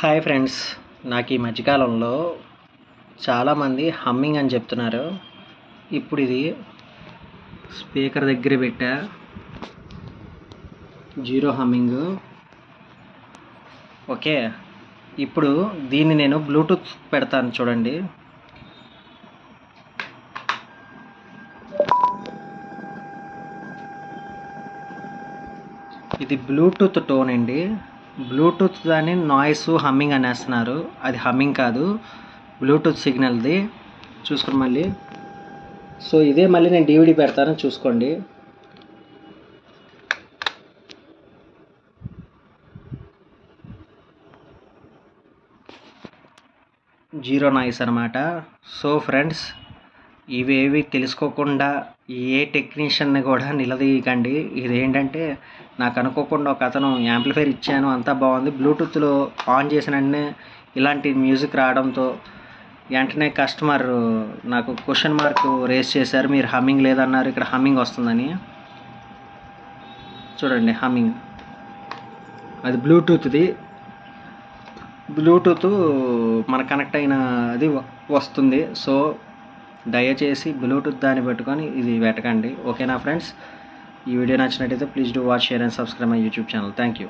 Hi friends, నాకు ఈ మధ్యకాలంలో చాలామంది హమ్మింగ్ అని చెప్తున్నారు. ఇప్పుడు ఇది స్పీకర్ దగ్గర పెట్టా, జీరో హమ్మింగ్. ఓకే, ఇప్పుడు దీన్ని నేను బ్లూటూత్ పెడతాను చూడండి. ఇది బ్లూటూత్ టోన్ అండి. బ్లూటూత్ దాన్ని నాయిస్ హమ్మింగ్ అనేస్తున్నారు. అది హమ్మింగ్ కాదు, బ్లూటూత్ సిగ్నల్ది. చూసుకోండి మళ్ళీ. సో ఇదే మళ్ళీ నేను DVD పెడతాను, చూసుకోండి. జీరో నాయిస్ అనమాట. సో ఫ్రెండ్స్, ఇవేవి తెలుసుకోకుండా ఏ టెక్నీషియన్ని కూడా నిలదీయకండి. ఇదేంటంటే నాకు అనుకోకుండా ఒక అతను యాంప్లిఫైర్ ఇచ్చాను, అంతా బాగుంది, బ్లూటూత్లో ఆన్ చేసిన వెంటనే ఇలాంటి మ్యూజిక్ రావడంతో వెంటనే కస్టమర్ నాకు క్వశ్చన్ మార్క్ రేస్ చేశారు. మీరు హమ్మింగ్ లేదన్నారు, ఇక్కడ హమ్మింగ్ వస్తుందని. చూడండి హమ్మింగ్, అది బ్లూటూత్ది. బ్లూటూత్ మన కనెక్ట్ అయిన అది వస్తుంది. సో దయచేసి బ్లూటూత్ దాన్ని పెట్టుకొని ఇది పెట్టకండి. ఓకేనా ఫ్రెండ్స్? ఈ వీడియో నచ్చినట్టయితే please do watch, share and subscribe my YouTube channel. Thank you.